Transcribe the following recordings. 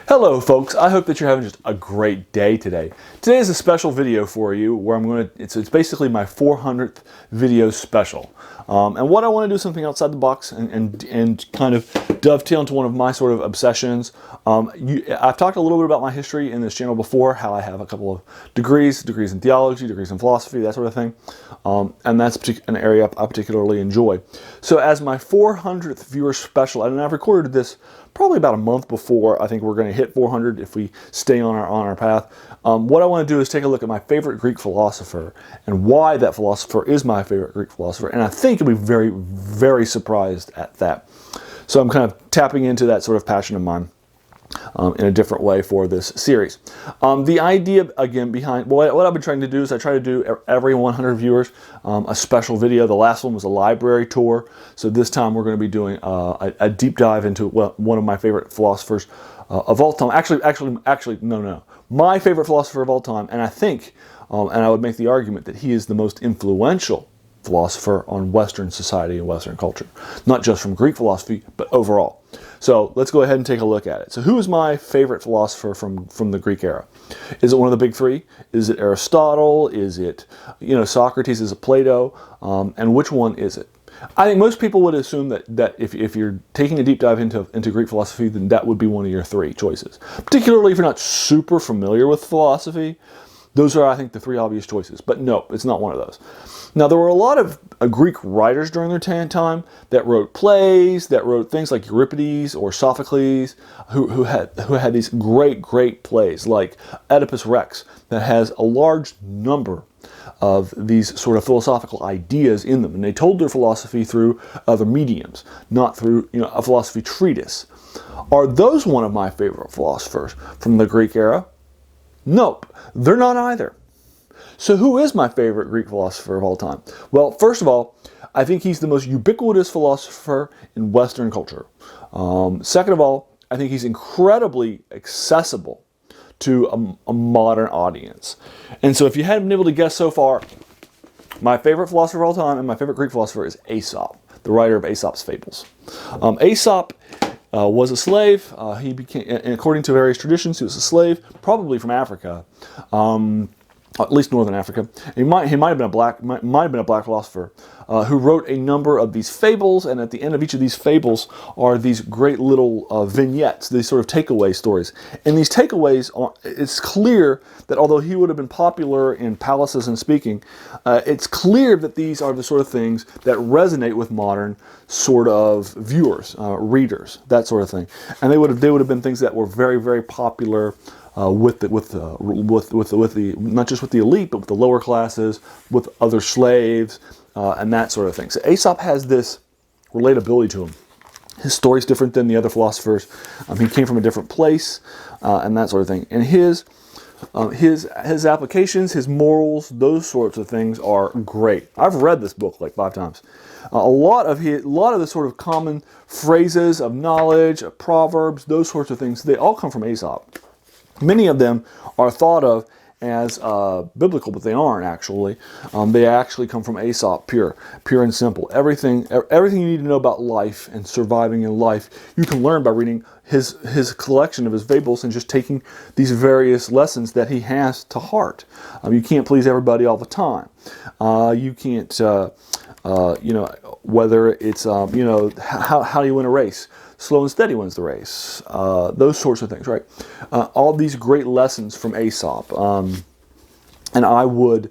Hello folks, I hope that you're having just a great day today. Today is a special video for you where it's basically my 400th video special. And what I want to do is something outside the box and kind of dovetail into one of my sort of obsessions. I've talked a little bit about my history in this channel before, how I have a couple of degrees in theology, degrees in philosophy, that sort of thing. And that's an area I particularly enjoy. So as my 400th viewer special, and I've recorded this probably about a month before I think we're going to hit 400 if we stay on our path. What I want to do is take a look at my favorite Greek philosopher and why that philosopher is my favorite Greek philosopher. And I think you'll be very, very surprised at that. So I'm kind of tapping into that sort of passion of mine in a different way for this series. The idea, again, behind what I've been trying to do is I try to do every 100 viewers a special video. The last one was a library tour, so this time we're going to be doing a deep dive into one of my favorite philosophers of all time. Actually, no. My favorite philosopher of all time, and I think, and I would make the argument that he is the most influential philosopher on Western society and Western culture. Not just from Greek philosophy, but overall. So let's go ahead and take a look at it. So who is my favorite philosopher from the Greek era? Is it one of the big three? Is it Aristotle? Is it, Socrates? Is it Plato? And which one is it? I think most people would assume that if you're taking a deep dive into Greek philosophy, then that would be one of your three choices. Particularly if you're not super familiar with philosophy. Those are, I think, the three obvious choices. But no, it's not one of those. Now, there were a lot of Greek writers during their time that wrote plays, that wrote things like Euripides or Sophocles, who had these great plays, like Oedipus Rex, that has a large number of these sort of philosophical ideas in them. And they told their philosophy through other mediums, not through a philosophy treatise. Are those one of my favorite philosophers from the Greek era? Nope, they're not either. So who is my favorite Greek philosopher of all time? Well, first of all, I think he's the most ubiquitous philosopher in Western culture. Second of all, I think he's incredibly accessible to a modern audience. And so if you hadn't been able to guess so far, my favorite philosopher of all time and my favorite Greek philosopher is Aesop, the writer of Aesop's Fables. Aesop was a slave. He became, according to various traditions, he was a slave, probably from Africa, at least northern Africa. He might have been a black philosopher who wrote a number of these fables, and at the end of each of these fables are these great little vignettes, these sort of takeaway stories. And these takeaways it's clear that although he would have been popular in palaces and speaking, it's clear that these are the sort of things that resonate with modern sort of viewers, readers, that sort of thing. And they would have been things that were very, very popular with the not just with the elite, but with the lower classes, with other slaves, and that sort of thing. So Aesop has this relatability to him. His story's different than the other philosophers. He came from a different place, and that sort of thing. And his applications, his morals, those sorts of things are great. I've read this book like 5 times. A lot of the sort of common phrases of knowledge, of proverbs, those sorts of things, they all come from Aesop. Many of them are thought of as biblical, but they aren't actually. They actually come from Aesop, pure and simple. Everything you need to know about life and surviving in life, you can learn by reading his collection of his fables and just taking these various lessons that he has to heart. You can't please everybody all the time. You can't, whether it's, how do you win a race? Slow and steady wins the race. Those sorts of things, right? All these great lessons from Aesop. And I would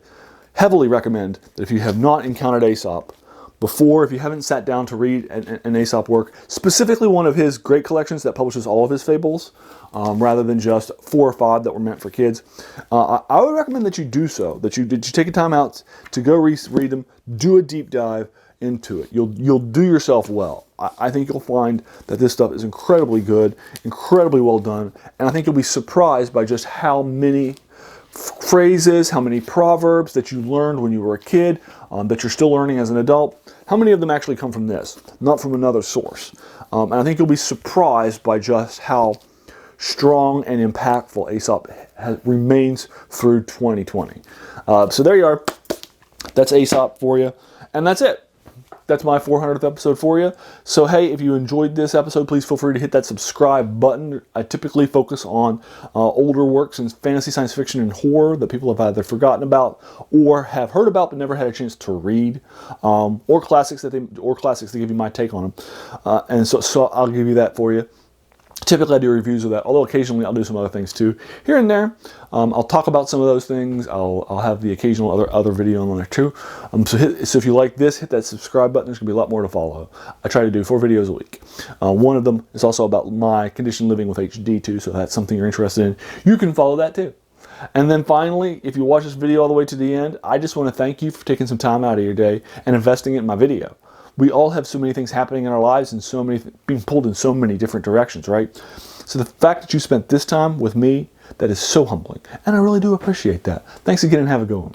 heavily recommend that if you have not encountered Aesop before, if you haven't sat down to read an Aesop work, specifically one of his great collections that publishes all of his fables, rather than just 4 or 5 that were meant for kids, I would recommend that you do so, that you take a time out to go read them, do a deep dive into it. You'll do yourself well. I think you'll find that this stuff is incredibly good, incredibly well done, and I think you'll be surprised by just how many phrases, how many proverbs that you learned when you were a kid, that you're still learning as an adult, how many of them actually come from this, not from another source. And I think you'll be surprised by just how strong and impactful Aesop remains through 2020. So there you are. That's Aesop for you, and that's it. that's my 400th episode for you. So hey, if you enjoyed this episode, please feel free to hit that subscribe button. I typically focus on older works in fantasy, science fiction, and horror that people have either forgotten about or have heard about but never had a chance to read, or classics that give you my take on them. And so I'll give you that for you. Typically, I do reviews of that, although occasionally I'll do some other things too. Here and there, I'll talk about some of those things. I'll have the occasional other video on there too. So if you like this, hit that subscribe button. There's going to be a lot more to follow. I try to do 4 videos a week. One of them is also about my condition living with HD too, so if that's something you're interested in, you can follow that too. And then finally, if you watch this video all the way to the end, I just want to thank you for taking some time out of your day and investing it in my video. We all have so many things happening in our lives and so many being pulled in so many different directions, right? So the fact that you spent this time with me, that is so humbling. And I really do appreciate that. Thanks again and have a good one.